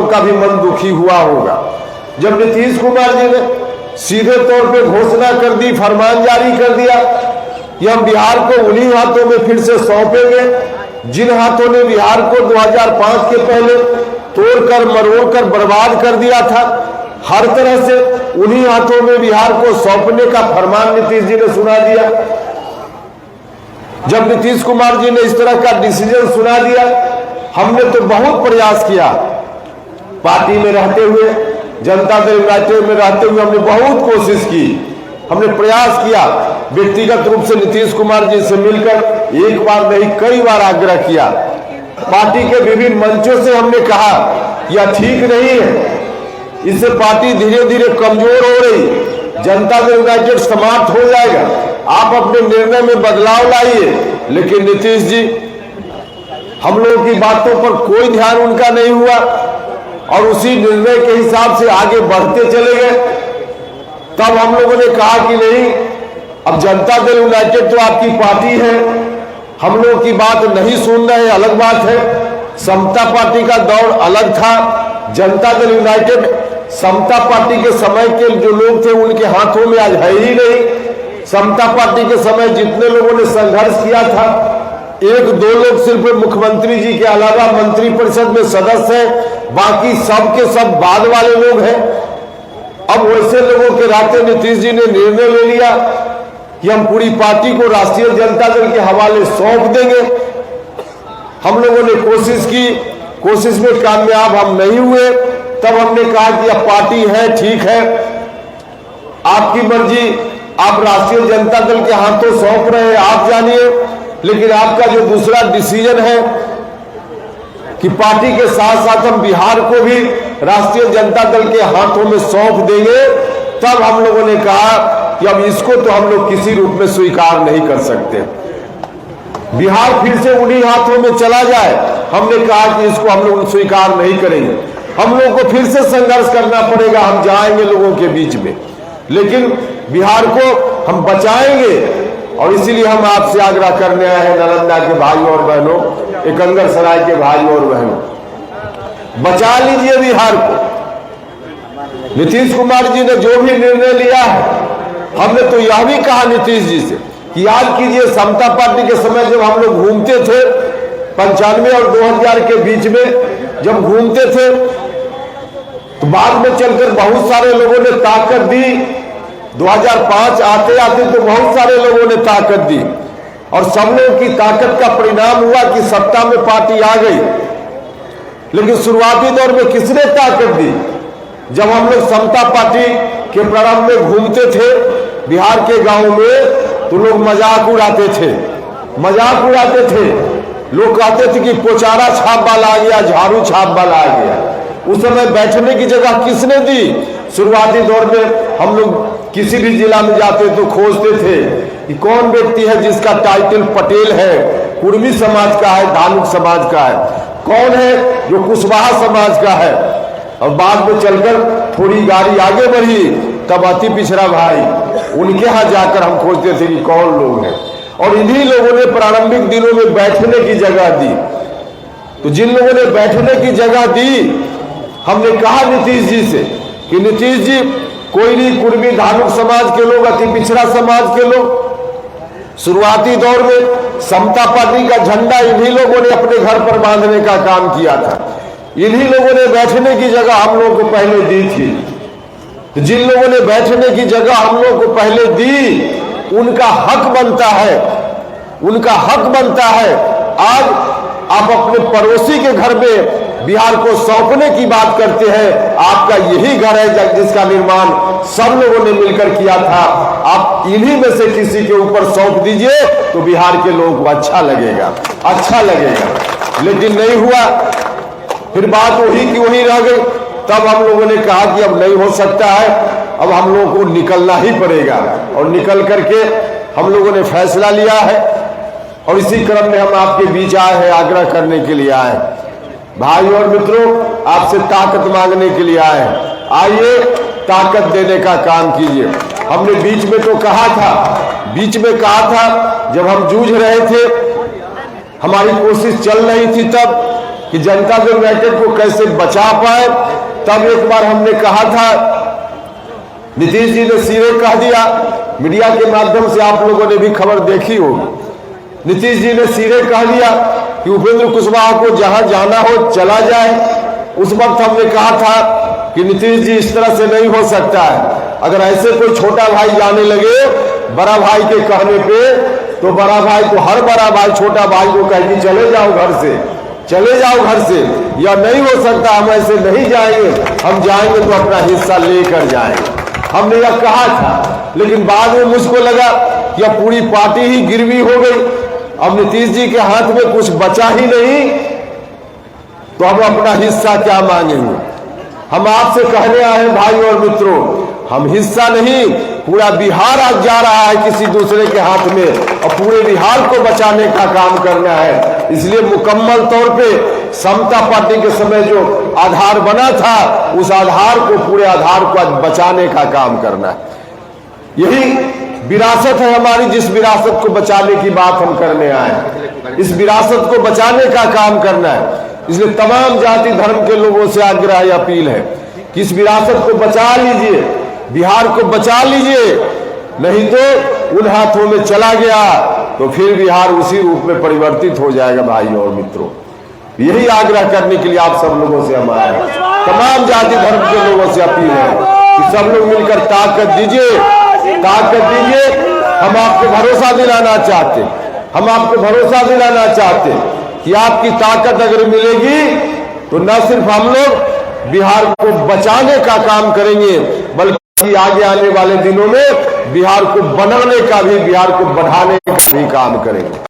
लोग का भी मन दुखी हुआ होगा जब नीतीश कुमार जी ने सीधे तौर पे घोषणा कर दी, फरमान जारी कर दिया कि हम बिहार को उन्हीं हाथों में फिर से सौंपेंगे जिन हाथों ने बिहार को 2005 के पहले तोड़कर मरोड़कर बर्बाद कर दिया था। हर तरह से उन्हीं हाथों में बिहार को सौंपने का फरमान नीतीश जी ने सुना दिया। जब नीतीश कुमार जी ने इस तरह का डिसीजन सुना दिया, हमने तो बहुत प्रयास किया, पार्टी में रहते हुए, जनता दल यूनाइटेड में रहते हुए हमने बहुत कोशिश की, हमने प्रयास किया, व्यक्तिगत रूप से नीतीश कुमार जी से मिलकर एक बार नहीं कई बार आग्रह किया। पार्टी के विभिन्न मंचों से हमने कहा यह ठीक नहीं है, इससे पार्टी धीरे धीरे कमजोर हो रही, जनता दल यूनाइटेड समाप्त हो जाएगा, आप अपने निर्णय में बदलाव लाइए। लेकिन नीतीश जी, हम लोगों की बातों पर कोई ध्यान उनका नहीं हुआ और उसी निर्णय के हिसाब से आगे बढ़ते चले गए। तब हम लोगों ने कहा कि नहीं, अब जनता दल यूनाइटेड तो आपकी पार्टी है, हम लोगों की बात नहीं सुन रहे, अलग बात है। समता पार्टी का दौर अलग था, जनता दल यूनाइटेड समता पार्टी के समय के जो लोग थे उनके हाथों में आज है ही नहीं। समता पार्टी के समय जितने लोगों ने संघर्ष किया था, एक दो लोग सिर्फ मुख्यमंत्री जी के अलावा मंत्री परिषद में सदस्य हैं, बाकी सब के सब बाद वाले लोग हैं। अब वैसे लोगों के रास्ते नीतीश जी ने निर्णय ले लिया कि हम पूरी पार्टी को राष्ट्रीय जनता दल के हवाले सौंप देंगे। हम लोगों ने कोशिश की, कोशिश में कामयाब हम नहीं हुए। तब हमने कहा कि अब पार्टी है, ठीक है, आपकी मर्जी, आप राष्ट्रीय जनता दल के हाथों सौंप रहे हैं, आप जानिए, लेकिन आपका जो दूसरा डिसीजन है कि पार्टी के साथ साथ हम बिहार को भी राष्ट्रीय जनता दल के हाथों में सौंप देंगे, तब हम लोगों ने कहा कि अब इसको तो हम लोग किसी रूप में स्वीकार नहीं कर सकते। बिहार फिर से उन्हीं हाथों में चला जाए, हमने कहा कि इसको हम लोग स्वीकार नहीं करेंगे, हम लोगों को फिर से संघर्ष करना पड़ेगा, हम जाएंगे लोगों के बीच में, लेकिन बिहार को हम बचाएंगे। और इसीलिए हम आपसे आग्रह करने आए हैं, नालंदा के भाइयों और बहनों, एकंगर सराय के भाइयों और बहनों, बचा लीजिए बिहार को। नीतीश कुमार जी ने जो भी निर्णय लिया है, हमने तो यह भी कहा नीतीश जी से कि याद कीजिए, समता पार्टी के समय जब हम लोग घूमते थे 95 और 2000 के बीच में जब घूमते थे, तो बाद में चलकर बहुत सारे लोगों ने ताकत दी। 2005 आते आते तो बहुत सारे लोगों ने ताकत दी और सब लोगों की ताकत का परिणाम हुआ कि सत्ता में पार्टी आ गई। लेकिन शुरुआती दौर में किसने ताकत दी? जब हम लोग समता पार्टी के प्रारंभ में घूमते थे बिहार के गांव में, तो लोग मजाक उड़ाते थे, मजाक उड़ाते थे। लोग कहते थे कि पोचारा छाप वाला आ गया, झाड़ू छाप वाला आ गया। उस समय बैठने की जगह किसने दी? शुरुआती दौर में हम लोग किसी भी जिला में जाते तो खोजते थे कि कौन व्यक्ति है जिसका टाइटल पटेल है, कुर्मी समाज का है, धानुक समाज का है, कौन है जो कुशवाहा समाज का है। और बाद में चलकर थोड़ी गाड़ी आगे बढ़ी, तब अति पिछड़ा भाई, उनके यहाँ जाकर हम खोजते थे कि कौन लोग हैं। और इन्हीं लोगों ने प्रारंभिक दिनों में बैठने की जगह दी। तो जिन लोगों ने बैठने की जगह दी, हमने कहा नीतीश जी से कि नीतीश जी, कोई नहीं, कुर्मी धानुक समाज के लोग, अति पिछड़ा समाज के लोग, शुरुआती दौर में समता पार्टी का झंडा इन्हीं लोगों ने अपने घर पर बांधने का काम किया था, इन्हीं लोगों ने बैठने की जगह हम लोगों को पहले दी थी। तो जिन लोगों ने बैठने की जगह हम लोगों को पहले दी, उनका हक बनता है, उनका हक बनता है। आज आप अपने पड़ोसी के घर में बिहार को सौंपने की बात करते हैं, आपका यही घर है जिसका निर्माण सब लोगों ने मिलकर किया था, आप इन्हीं में से किसी के ऊपर सौंप दीजिए तो बिहार के लोगों को अच्छा लगेगा, अच्छा लगेगा। लेकिन नहीं हुआ, फिर बात वही की वही रह गई। तब हम लोगों ने कहा कि अब नहीं हो सकता है, अब हम लोगों को निकलना ही पड़ेगा। और निकल करके हम लोगों ने फैसला लिया है और इसी क्रम में हम आपके बीच आए हैं, आग्रह करने के लिए आए हैं। भाई और मित्रों, आपसे ताकत मांगने के लिए आए हैं, आइए ताकत देने का काम कीजिए। हमने बीच में तो कहा था, बीच में कहा था जब हम जूझ रहे थे, हमारी कोशिश चल रही थी, तब कि जनता दल यूनाइटेड को कैसे बचा पाए। तब एक बार हमने कहा था, नीतीश जी ने सीधे कह दिया, मीडिया के माध्यम से आप लोगों ने भी खबर देखी होगी, नीतीश जी ने सीधे कह दिया कि उपेंद्र कुशवाहा को जहां जाना हो चला जाए। उस वक्त हमने कहा था कि नीतीश जी इस तरह से नहीं हो सकता है, अगर ऐसे कोई छोटा भाई जाने लगे बड़ा भाई के कहने पे, तो बड़ा भाई तो हर बड़ा भाई छोटा भाई को कहे कि चले जाओ घर से, चले जाओ घर से, या नहीं हो सकता, हम ऐसे नहीं जाएंगे, हम जाएंगे तो अपना हिस्सा लेकर जाएंगे। हमने यह कहा था, लेकिन बाद में मुझको लगा कि अब पूरी पार्टी ही गिरवी हो गई, अब नीतीश जी के हाथ में कुछ बचा ही नहीं, तो हम अपना हिस्सा क्या मांगेंगे। हम आपसे कहने आए हैं भाई और मित्रों, हम हिस्सा नहीं, पूरा बिहार आज जा रहा है किसी दूसरे के हाथ में, और पूरे बिहार को बचाने का काम करना है। इसलिए मुकम्मल तौर पे समता पार्टी के समय जो आधार बना था, उस आधार को, पूरे आधार को आज बचाने का काम करना है। यही विरासत है हमारी, जिस विरासत को बचाने की बात हम करने आए हैं। इस विरासत को बचाने का काम करना है। इसलिए तमाम जाति धर्म के लोगों से आग्रह या अपील है कि इस विरासत को बचा लीजिए, बिहार को बचा लीजिए, नहीं तो उन हाथों में चला गया तो फिर बिहार उसी रूप में परिवर्तित हो जाएगा। भाई और मित्रों, यही आग्रह करने के लिए आप सब लोगों से हम आए हैं। तमाम जाति धर्म के लोगों से अपील है कि सब लोग मिलकर ताकत दीजिए, ताकत दीजिए। हम आपको भरोसा दिलाना चाहते, हम आपको भरोसा दिलाना चाहते कि आपकी ताकत अगर मिलेगी तो न सिर्फ हम लोग बिहार को बचाने का काम करेंगे, बल्कि आगे आने वाले दिनों में बिहार को बनाने का भी, बिहार को बढ़ाने का भी काम करेंगे।